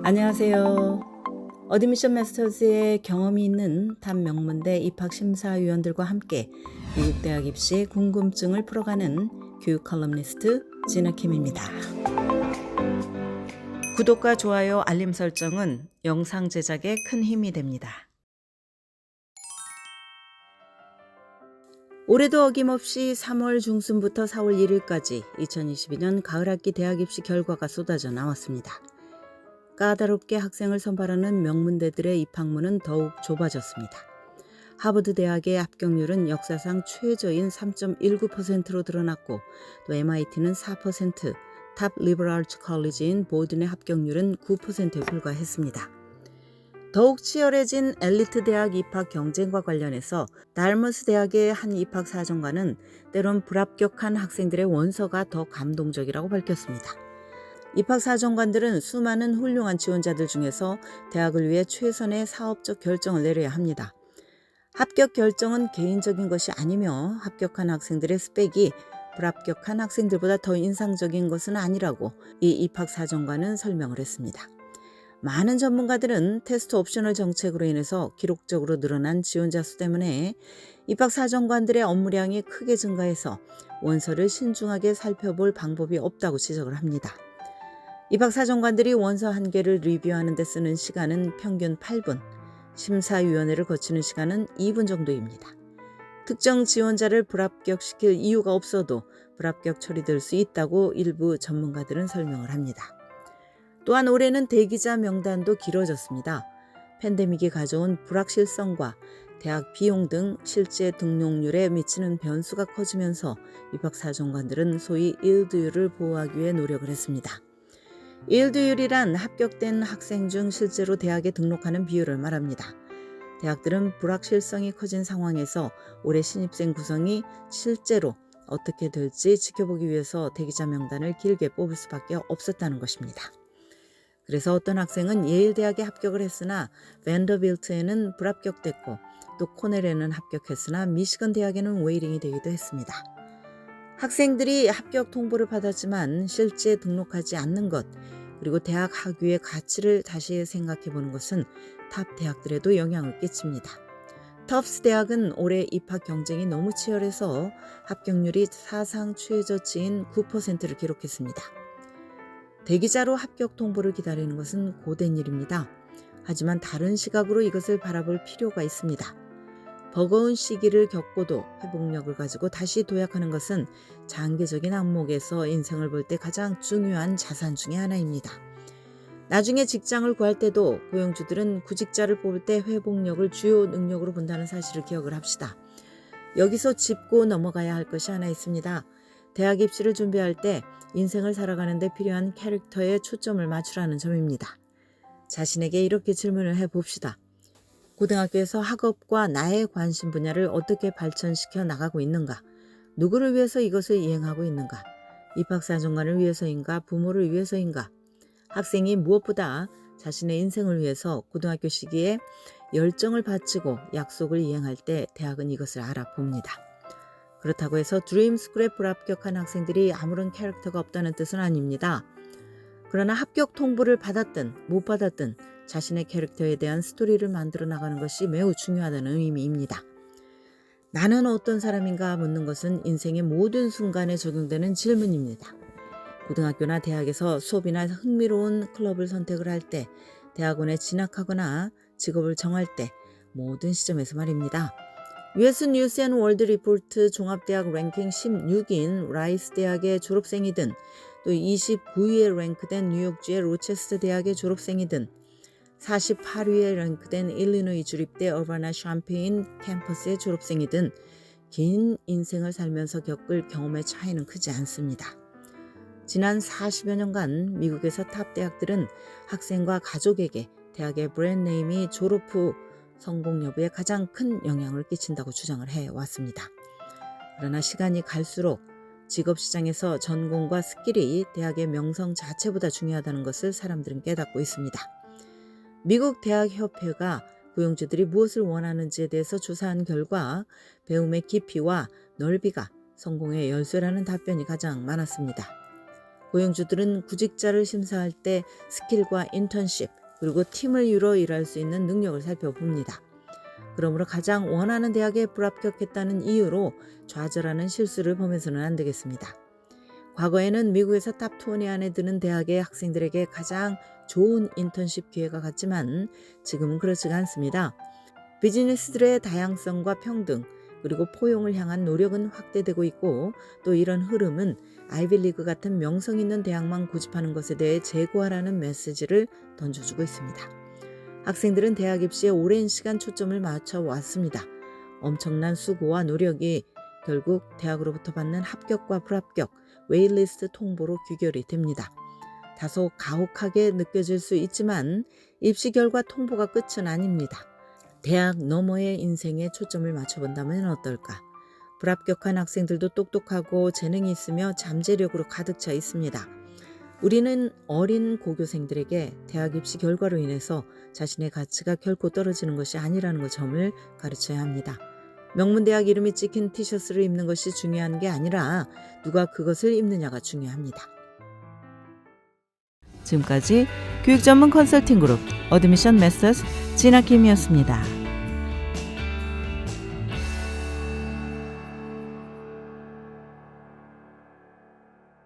안녕하세요. 어드미션 마스터즈의 경험이 있는 탑 명문대 입학심사위원들과 함께 미국 대학 입시 궁금증을 풀어가는 교육 컬럼니스트 진아킴입니다. 구독과 좋아요, 알림 설정은 영상 제작에 큰 힘이 됩니다. 올해도 어김없이 3월 중순부터 4월 1일까지 2022년 가을학기 대학 입시 결과가 쏟아져 나왔습니다. 까다롭게 학생을 선발하는 명문대들의 입학문은 더욱 좁아졌습니다. 하버드 대학의 합격률은 역사상 최저인 3.19%로 드러났고 또 MIT는 4%, 탑 리버럴 아츠 컬리지인 보든의 합격률은 9%에 불과했습니다. 더욱 치열해진 엘리트 대학 입학 경쟁과 관련해서 달머스 대학의 한 입학 사정관은 때론 불합격한 학생들의 원서가 더 감동적이라고 밝혔습니다. 입학 사정관들은 수많은 훌륭한 지원자들 중에서 대학을 위해 최선의 사업적 결정을 내려야 합니다. 합격 결정은 개인적인 것이 아니며 합격한 학생들의 스펙이 불합격한 학생들보다 더 인상적인 것은 아니라고 이 입학 사정관은 설명을 했습니다. 많은 전문가들은 테스트 옵셔널 정책으로 인해서 기록적으로 늘어난 지원자 수 때문에 입학 사정관들의 업무량이 크게 증가해서 원서를 신중하게 살펴볼 방법이 없다고 지적을 합니다. 입학 사정관들이 원서 한 개를 리뷰하는 데 쓰는 시간은 평균 8분, 심사위원회를 거치는 시간은 2분 정도입니다. 특정 지원자를 불합격시킬 이유가 없어도 불합격 처리될 수 있다고 일부 전문가들은 설명을 합니다. 또한 올해는 대기자 명단도 길어졌습니다. 팬데믹이 가져온 불확실성과 대학 비용 등 실제 등록률에 미치는 변수가 커지면서 입학 사정관들은 소위 일드율을 보호하기 위해 노력을 했습니다. 일드율이란 합격된 학생 중 실제로 대학에 등록하는 비율을 말합니다. 대학들은 불확실성이 커진 상황에서 올해 신입생 구성이 실제로 어떻게 될지 지켜보기 위해서 대기자 명단을 길게 뽑을 수밖에 없었다는 것입니다. 그래서 어떤 학생은 예일 대학에 합격을 했으나 밴더빌트에는 불합격됐고 또 코넬에는 합격했으나 미시건 대학에는 웨이팅이 되기도 했습니다. 학생들이 합격 통보를 받았지만 실제 등록하지 않는 것 그리고 대학 학위의 가치를 다시 생각해 보는 것은 탑 대학들에도 영향을 끼칩니다. 터프스 대학은 올해 입학 경쟁이 너무 치열해서 합격률이 사상 최저치인 9%를 기록했습니다. 대기자로 합격 통보를 기다리는 것은 고된 일입니다. 하지만 다른 시각으로 이것을 바라볼 필요가 있습니다. 버거운 시기를 겪고도 회복력을 가지고 다시 도약하는 것은 장기적인 안목에서 인생을 볼 때 가장 중요한 자산 중의 하나입니다. 나중에 직장을 구할 때도 고용주들은 구직자를 뽑을 때 회복력을 주요 능력으로 본다는 사실을 기억을 합시다. 여기서 짚고 넘어가야 할 것이 하나 있습니다. 대학 입시를 준비할 때 인생을 살아가는 데 필요한 캐릭터에 초점을 맞추라는 점입니다. 자신에게 이렇게 질문을 해봅시다. 고등학교에서 학업과 나의 관심 분야를 어떻게 발전시켜 나가고 있는가? 누구를 위해서 이것을 이행하고 있는가? 입학사정관을 위해서인가? 부모를 위해서인가? 학생이 무엇보다 자신의 인생을 위해서 고등학교 시기에 열정을 바치고 약속을 이행할 때 대학은 이것을 알아봅니다. 그렇다고 해서 드림스쿨에 불합격한 학생들이 아무런 캐릭터가 없다는 뜻은 아닙니다. 그러나 합격 통보를 받았든 못 받았든 자신의 캐릭터에 대한 스토리를 만들어 나가는 것이 매우 중요하다는 의미입니다. 나는 어떤 사람인가 묻는 것은 인생의 모든 순간에 적용되는 질문입니다. 고등학교나 대학에서 수업이나 흥미로운 클럽을 선택을 할 때, 대학원에 진학하거나 직업을 정할 때 모든 시점에서 말입니다. US 뉴스 앤 월드 리포트 종합대학 랭킹 16인 라이스 대학의 졸업생이든 또 29위에 랭크된 뉴욕주의 로체스터 대학의 졸업생이든 48위에 랭크된 일리노이 주립대 어바나 샴페인 캠퍼스의 졸업생이든 긴 인생을 살면서 겪을 경험의 차이는 크지 않습니다. 지난 40여 년간 미국에서 탑 대학들은 학생과 가족에게 대학의 브랜드네임이 졸업 후 성공 여부에 가장 큰 영향을 끼친다고 주장을 해왔습니다. 그러나 시간이 갈수록 직업시장에서 전공과 스킬이 대학의 명성 자체보다 중요하다는 것을 사람들은 깨닫고 있습니다. 미국 대학협회가 고용주들이 무엇을 원하는지에 대해서 조사한 결과 배움의 깊이와 넓이가 성공의 열쇠라는 답변이 가장 많았습니다. 고용주들은 구직자를 심사할 때 스킬과 인턴십 그리고 팀을 이루어 일할 수 있는 능력을 살펴봅니다. 그러므로 가장 원하는 대학에 불합격했다는 이유로 좌절하는 실수를 범해서는 안 되겠습니다. 과거에는 미국에서 탑 20 안에 드는 대학의 학생들에게 가장 좋은 인턴십 기회가 갔지만 지금은 그렇지가 않습니다. 비즈니스들의 다양성과 평등 그리고 포용을 향한 노력은 확대되고 있고 또 이런 흐름은 아이비리그 같은 명성 있는 대학만 고집하는 것에 대해 재고하라는 메시지를 던져주고 있습니다. 학생들은 대학 입시에 오랜 시간 초점을 맞춰 왔습니다. 엄청난 수고와 노력이 결국 대학으로부터 받는 합격과 불합격, 웨이리스트 통보로 귀결이 됩니다. 다소 가혹하게 느껴질 수 있지만 입시 결과 통보가 끝은 아닙니다. 대학 너머의 인생에 초점을 맞춰본다면 어떨까? 불합격한 학생들도 똑똑하고 재능이 있으며 잠재력으로 가득 차 있습니다. 우리는 어린 고교생들에게 대학 입시 결과로 인해서 자신의 가치가 결코 떨어지는 것이 아니라는 점을 가르쳐야 합니다. 명문대학 이름이 찍힌 티셔츠를 입는 것이 중요한 게 아니라 누가 그것을 입느냐가 중요합니다. 지금까지 교육 전문 컨설팅 그룹 어드미션 메서스 진아킴이었습니다.